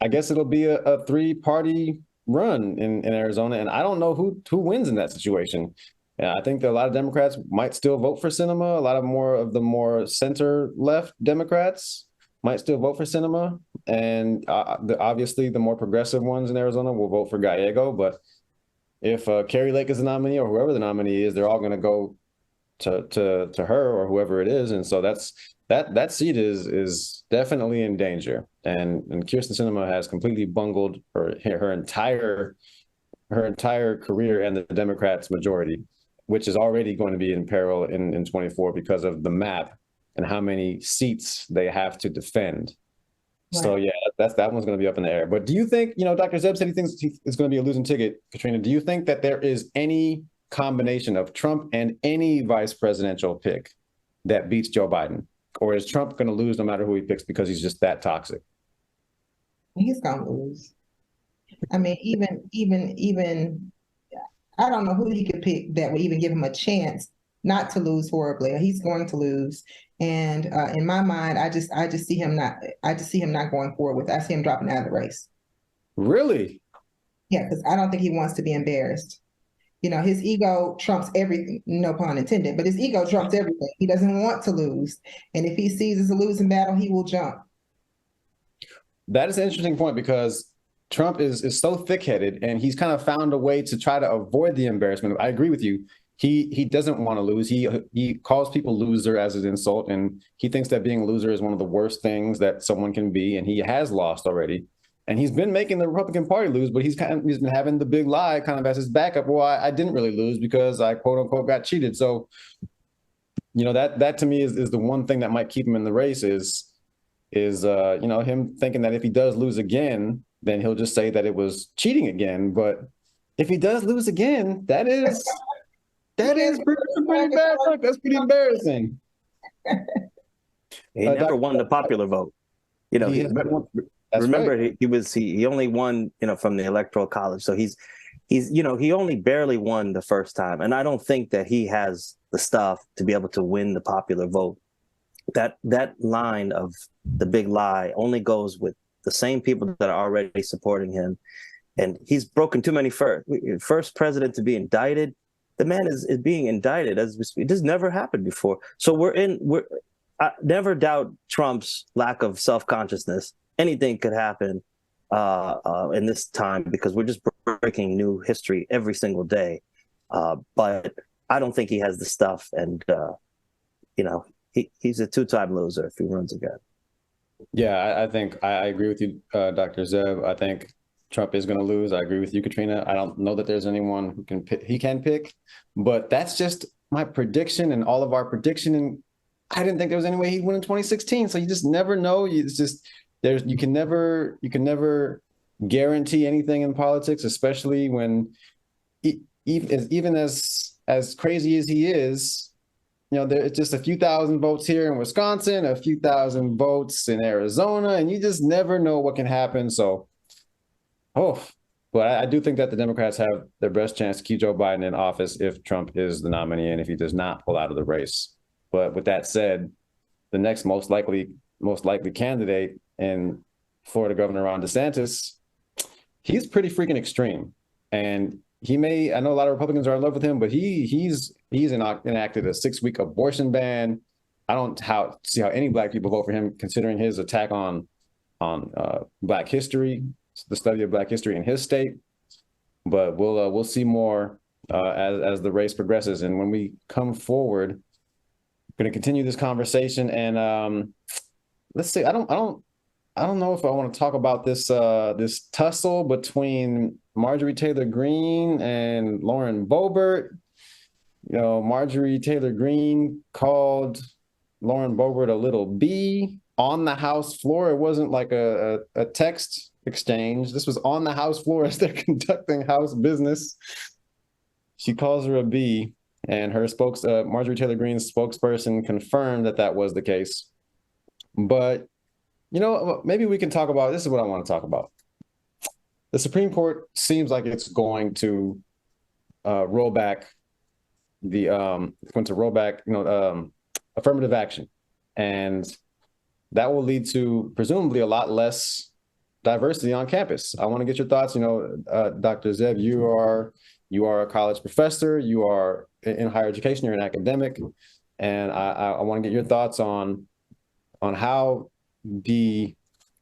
I guess it'll be a three-party run in Arizona, and I don't know who wins in that situation. I think that a lot of Democrats might still vote for Sinema. A lot of the more center-left Democrats might still vote for Sinema, and obviously the more progressive ones in Arizona will vote for Gallego. But if Kari Lake is the nominee, or whoever the nominee is, they're all going to go to her or whoever it is, and so that seat is definitely in danger. And Kyrsten Sinema has completely bungled her entire career and the Democrats' majority, which is already going to be in peril in 24 because of the map and how many seats they have to defend. Right. So yeah, that one's going to be up in the air. But do you think, Dr. Zeb said he thinks it's going to be a losing ticket, Katrina? Do you think that there is any combination of Trump and any vice presidential pick that beats Joe Biden? Or is Trump going to lose no matter who he picks because he's just that toxic? He's going to lose. I mean, even I don't know who he could pick that would even give him a chance not to lose horribly. He's going to lose. And in my mind, I just see him not going forward with it. I see him dropping out of the race. Really? Yeah, because I don't think he wants to be embarrassed. His ego trumps everything, no pun intended, but his ego trumps everything. He doesn't want to lose. And if he sees it's a losing battle, he will jump. That is an interesting point, because Trump is so thick-headed, and he's kind of found a way to try to avoid the embarrassment. I agree with you. He doesn't want to lose. He calls people loser as an insult, and he thinks that being a loser is one of the worst things that someone can be, and he has lost already. And he's been making the Republican Party lose, but he's been having the big lie kind of as his backup. Well, I didn't really lose because I quote unquote got cheated. So, that to me is the one thing that might keep him in the race is him thinking that if he does lose again, then he'll just say that it was cheating again. But if he does lose again, that is pretty bad. That's pretty embarrassing. He never won the popular vote. Remember, right. He only won, from the Electoral College. So he only barely won the first time. And I don't think that he has the stuff to be able to win the popular vote. That line of the big lie only goes with the same people that are already supporting him. And he's broken too many first president to be indicted. The man is being indicted as we speak. This never happened before. So I never doubt Trump's lack of self-consciousness. Anything could happen in this time, because we're just breaking new history every single day. But I don't think he has the stuff, and he's a two-time loser if he runs again. Yeah, I think I agree with you, Dr. Zeb. I think Trump is going to lose. I agree with you, Katrina. I don't know that there's anyone he can pick, but that's just my prediction and all of our prediction. And I didn't think there was any way he'd win in 2016. So you just never know. It's just you can never guarantee anything in politics, especially when even as crazy as he is, there's just a few thousand votes here in Wisconsin, a few thousand votes in Arizona, and you just never know what can happen. So, but I do think that the Democrats have their best chance to keep Joe Biden in office if Trump is the nominee and if he does not pull out of the race. But with that said, the next most likely candidate in Florida, Governor Ron DeSantis, he's pretty freaking extreme. And I know a lot of Republicans are in love with him, but he's enacted a 6-week abortion ban. I don't see how any Black people vote for him, considering his attack on Black history, the study of Black history in his state. But we'll see more as the race progresses. And when we come forward, we're going to continue this conversation. And let's see. I don't know if I want to talk about this tussle between Marjorie Taylor Greene and Lauren Boebert. Marjorie Taylor Greene called Lauren Boebert a little B on the House floor. It wasn't like a text exchange. This was on the House floor as they're conducting House business. She calls her a B, and her Marjorie Taylor Greene's spokesperson confirmed that that was the case. But, you know, maybe we can talk about, this is what I want to talk about. The Supreme Court seems like it's going to roll back affirmative action. And that will lead to presumably a lot less diversity on campus. I want to get your thoughts. You know, Dr. Zeb, you are a college professor, you are in higher education, you're an academic, and I want to get your thoughts on how the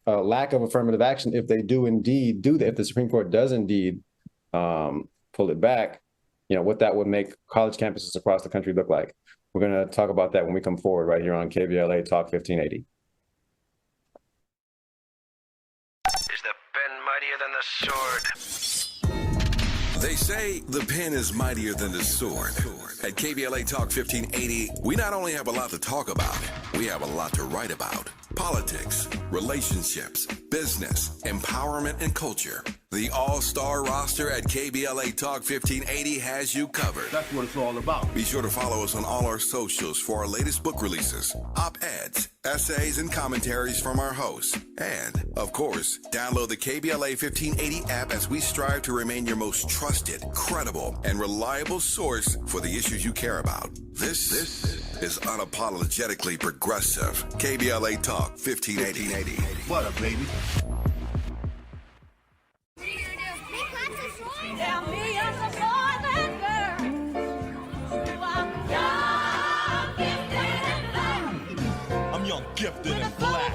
lack of affirmative action, if they do indeed do that, if the Supreme Court does indeed pull it back, you know, what that would make college campuses across the country look like. We're going to talk about that when we come forward right here on KBLA Talk 1580. Is the pen mightier than the sword? They say the pen is mightier than the sword. At KBLA Talk 1580, we not only have a lot to talk about, we have a lot to write about. Politics, relationships, business, empowerment, and culture. The all-star roster at KBLA Talk 1580 has you covered. That's what it's all about. Be sure to follow us on all our socials for our latest book releases, op-eds, essays, and commentaries from our hosts. And, of course, download the KBLA 1580 app as we strive to remain your most trusted, credible, and reliable source for the issues you care about. This is unapologetically progressive. KBLA Talk 1580. What up, baby? I'm young, gifted, and black.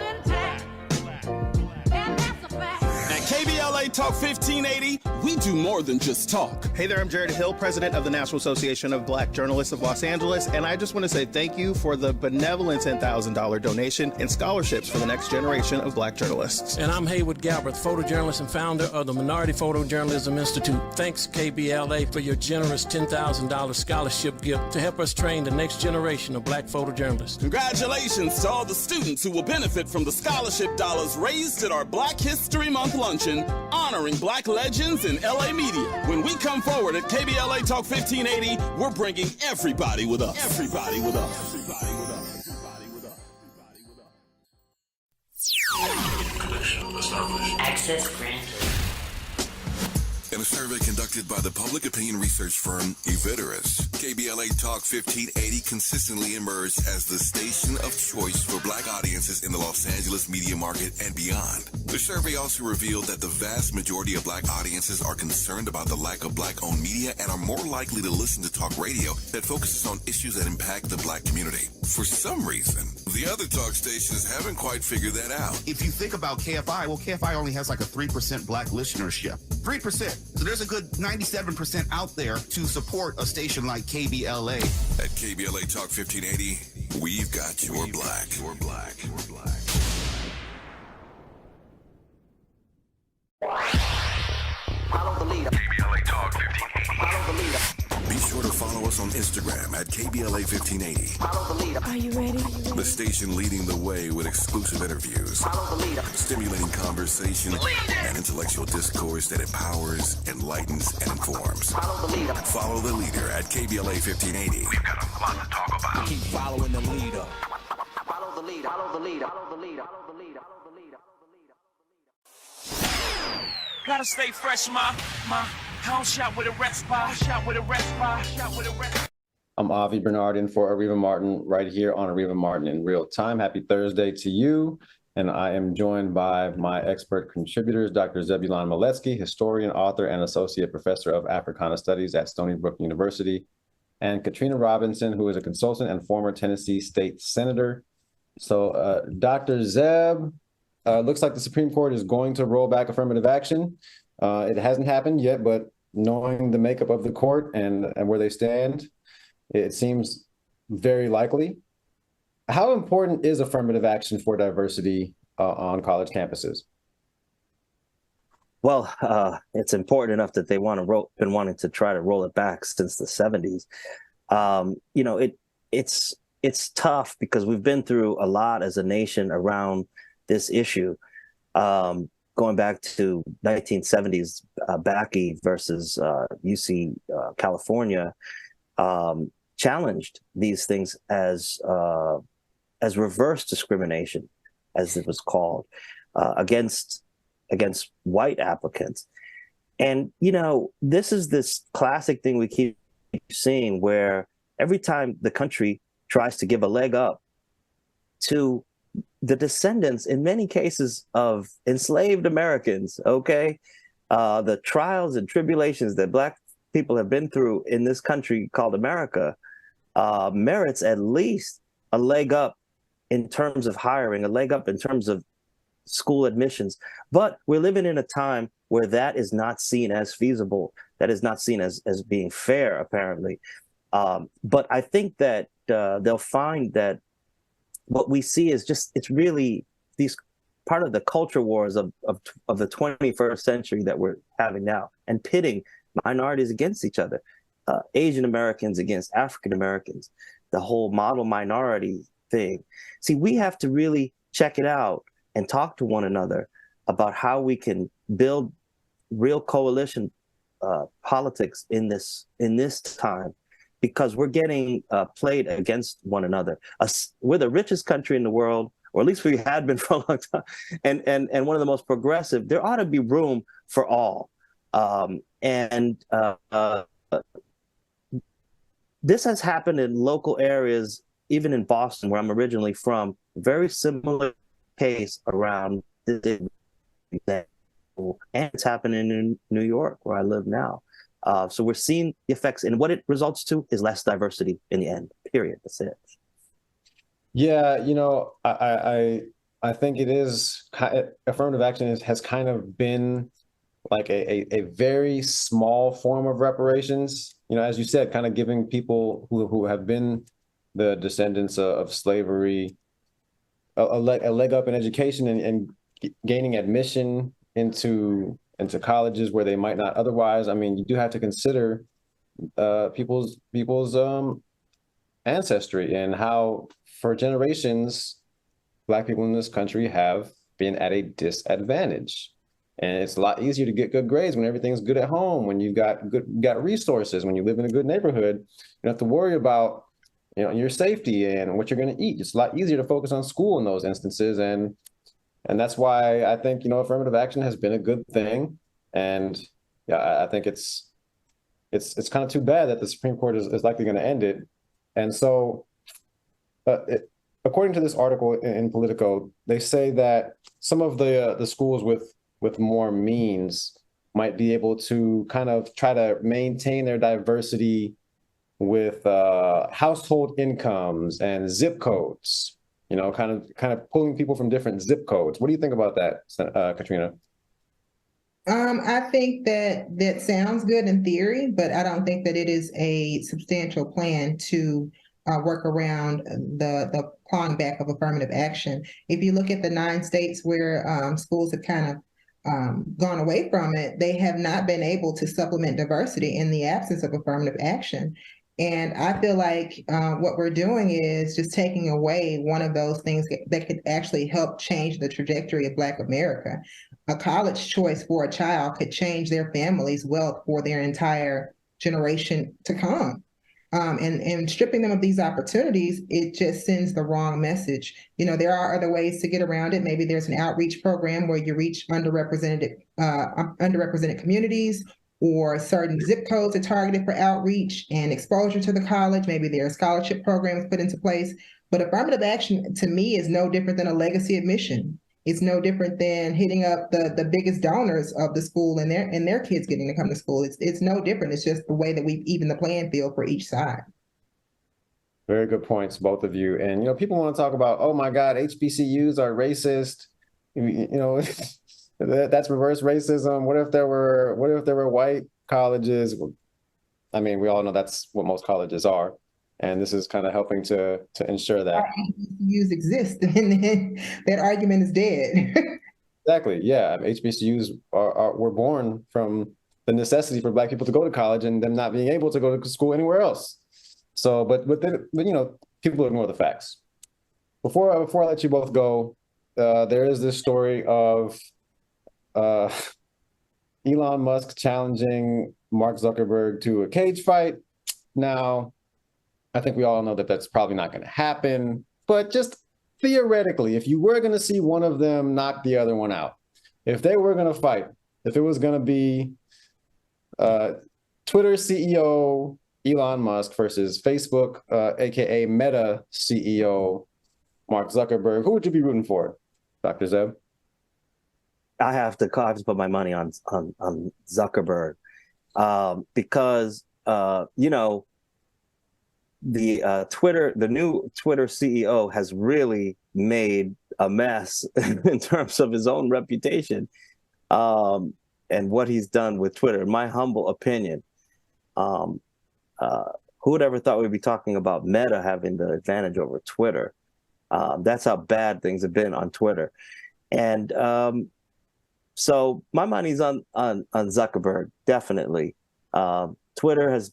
At KBLA Talk 1580, we do more than just talk. Hey there, I'm Jared Hill, president of the National Association of Black Journalists of Los Angeles, and I just want to say thank you for the benevolent $10,000 donation and scholarships for the next generation of black journalists. And I'm Haywood Galbraith, photojournalist and founder of the Minority Photojournalism Institute. Thanks, KBLA, for your generous $10,000 scholarship gift to help us train the next generation of black photojournalists. Congratulations to all the students who will benefit from the scholarship dollars raised at our Black History Month luncheon, honoring black legends in LA media. When we come forward at KBLA Talk 1580, we're bringing everybody with us. Everybody with us. Everybody with us. Everybody with us. Connection established. Access granted. In a survey conducted by the public opinion research firm Eviderus, KBLA Talk 1580 consistently emerged as the station of choice for black audiences in the Los Angeles media market and beyond. The survey also revealed that the vast majority of black audiences are concerned about the lack of black-owned media and are more likely to listen to talk radio that focuses on issues that impact the black community. For some reason, the other talk stations haven't quite figured that out. If you think about KFI, well, KFI only has like a 3% black listenership. 3%. So there's a good 97% out there to support a station like KBLA. At KBLA Talk 1580, we've got your black. Your black. Your black. Follow the leader. KBLA Talk 1580. Follow the leader. Be sure to follow us on Instagram at KBLA 1580. Follow the leader. Are you ready? The station leading the way with exclusive interviews, Follow the leader. stimulating conversation, and intellectual discourse that empowers, enlightens, and informs. Follow the leader. Follow the leader at KBLA 1580. We've got a lot to talk about. Keep following the leader. Follow the leader. Follow the leader. Follow the leader. Follow the leader. Follow the leader. Gotta stay fresh, my house shot with a rest bar, shot with a rest bar, shot with a rest. I'm Avi Bernardin for Areva Martin right here on Areva Martin in real time. Happy Thursday to you. And I am joined by my expert contributors, Dr. Zebulon Maletsky, historian, author, and associate professor of Africana Studies at Stony Brook University, and Katrina Robinson, who is a consultant and former Tennessee state senator. So Dr. Zeb, looks like the Supreme Court is going to roll back affirmative action. It hasn't happened yet, but knowing the makeup of the court and where they stand, it seems very likely. How important is affirmative action for diversity on college campuses? Well, it's important enough that they been wanting to try to roll it back since the 70s. You know, it's it's tough because we've been through a lot as a nation around this issue. Going back to 1970s, Bakke versus UC California challenged these things as reverse discrimination, as it was called, against white applicants. And, you know, this is this classic thing we keep seeing where every time the country tries to give a leg up to the descendants, in many cases, of enslaved Americans, okay, the trials and tribulations that Black people have been through in this country called America merits at least a leg up in terms of hiring, a leg up in terms of school admissions. But we're living in a time where that is not seen as feasible, that is not seen as being fair, apparently. But I think that they'll find that what we see is just, it's really these part of the culture wars of the 21st century that we're having now, and pitting minorities against each other, Asian Americans against African Americans, the whole model minority thing. See, we have to really check it out and talk to one another about how we can build real coalition politics in this time, because we're getting played against one another. We're the richest country in the world, or at least we had been for a long time, and one of the most progressive. There ought to be room for all. This has happened in local areas, even in Boston, where I'm originally from. Very similar case around this, and it's happening in New York, where I live now. So we're seeing the effects, and what it results to is less diversity in the end, period. That's it. Yeah, you know, I think it is, affirmative action has kind of been like a very small form of reparations. You know, as you said, kind of giving people who have been the descendants of slavery a leg up in education and gaining admission into colleges where they might not otherwise. I mean, you do have to consider people's ancestry and how for generations Black people in this country have been at a disadvantage. And it's a lot easier to get good grades when everything's good at home, when you've got resources, when you live in a good neighborhood. You don't have to worry about, you know, your safety and what you're going to eat. It's a lot easier to focus on school in those instances. And that's why I think, you know, affirmative action has been a good thing. And yeah, I think it's kind of too bad that the Supreme Court is likely going to end it. And so according to this article in Politico, they say that some of the schools with more means might be able to kind of try to maintain their diversity with household incomes and zip codes, you know, kind of pulling people from different zip codes. What do you think about that, Katrina? I think that sounds good in theory, but I don't think that it is a substantial plan to work around the clawing back of affirmative action. If you look at the 9 states where schools have kind of gone away from it, they have not been able to supplement diversity in the absence of affirmative action. And I feel like what we're doing is just taking away one of those things that could actually help change the trajectory of Black America. A college choice for a child could change their family's wealth for their entire generation to come. And stripping them of these opportunities, it just sends the wrong message. You know, there are other ways to get around it. Maybe there's an outreach program where you reach underrepresented communities, or certain zip codes are targeted for outreach and exposure to the college. Maybe there are scholarship programs put into place. But affirmative action, to me, is no different than a legacy admission. It's no different than hitting up the biggest donors of the school and their kids getting to come to school. It's no different. It's just the way that we even the playing field for each side. Very good points, both of you. And, you know, people want to talk about, oh my God, HBCUs are racist. You know, that's reverse racism. What if there were white colleges? I mean, we all know that's what most colleges are. And this is kind of helping to ensure that HBCUs exist, and then that argument is dead. Exactly. Yeah. HBCUs were born from the necessity for Black people to go to college and them not being able to go to school anywhere else. So, but you know, people ignore the facts. Before I let you both go, there is this story of Elon Musk challenging Mark Zuckerberg to a cage fight. Now, I think we all know that that's probably not going to happen, but just theoretically, if you were going to see one of them knock the other one out, if they were going to fight, if it was going to be Twitter CEO Elon Musk versus Facebook, aka Meta CEO Mark Zuckerberg, who would you be rooting for, Dr. Zeb? I have to put my money on Zuckerberg because the new Twitter CEO has really made a mess in terms of his own reputation and what he's done with Twitter. In my humble opinion, who would ever thought we'd be talking about Meta having the advantage over Twitter? That's how bad things have been on Twitter. And so my money's on Zuckerberg, definitely. Twitter has,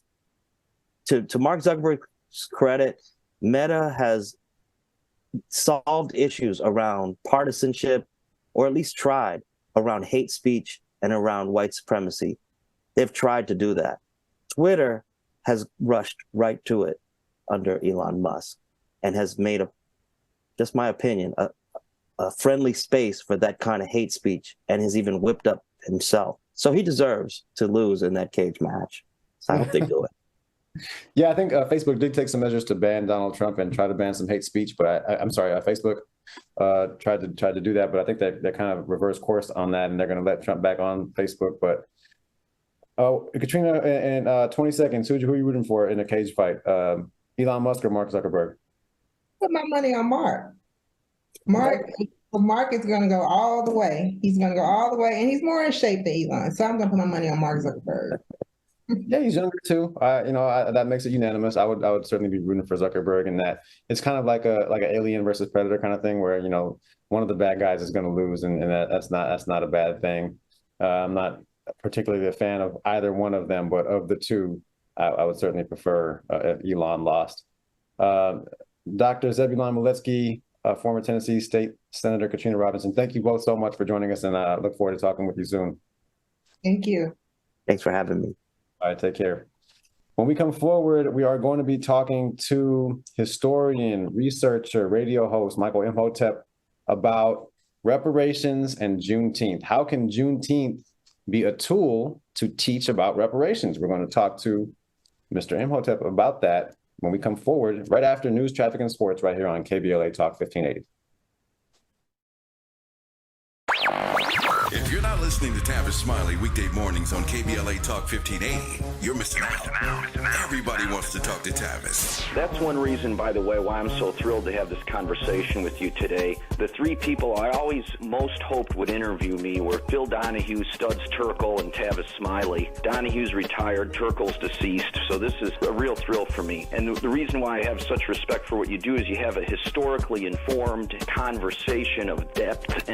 to Mark Zuckerberg's credit, Meta has solved issues around partisanship, or at least tried, around hate speech and around white supremacy. They've tried to do that. Twitter has rushed right to it under Elon Musk and has made just my opinion, a friendly space for that kind of hate speech, and has even whipped up himself. So he deserves to lose in that cage match. So I hope they do it. Yeah, I think Facebook did take some measures to ban Donald Trump and try to ban some hate speech, but I'm sorry, Facebook tried to do that, but I think they kind of reversed course on that, and they're going to let Trump back on Facebook. But Katrina, in 20 seconds, who are you rooting for in a cage fight? Elon Musk or Mark Zuckerberg? Put my money on Mark. Mark is going to go all the way. He's going to go all the way, and he's more in shape than Elon. So I'm going to put my money on Mark Zuckerberg. Yeah, he's younger too. That makes it unanimous. I would certainly be rooting for Zuckerberg in that. It's kind of like an Alien versus Predator kind of thing, where one of the bad guys is going to lose, and that's not a bad thing. I'm not particularly a fan of either one of them, but of the two, I would certainly prefer if Elon lost. Dr. Zebulon Maletsky, former Tennessee State Senator Katrina Robinson, thank you both so much for joining us, and I look forward to talking with you soon. Thank you. Thanks for having me. All right, take care. When we come forward, we are going to be talking to historian, researcher, radio host Michael Imhotep about reparations and Juneteenth. How can Juneteenth be a tool to teach about reparations? We're going to talk to Mr. Imhotep about that when we come forward, right after news, traffic, and sports, right here on KBLA Talk 1580. If you're not listening to Tavis Smiley weekday mornings on KBLA Talk 1580, you're missing out. Everybody wants to talk to Tavis. That's one reason, by the way, why I'm so thrilled to have this conversation with you today. The three people I always most hoped would interview me were Phil Donahue, Studs Terkel, and Tavis Smiley. Donahue's retired, Terkel's deceased, so this is a real thrill for me. And the reason why I have such respect for what you do is you have a historically informed conversation of depth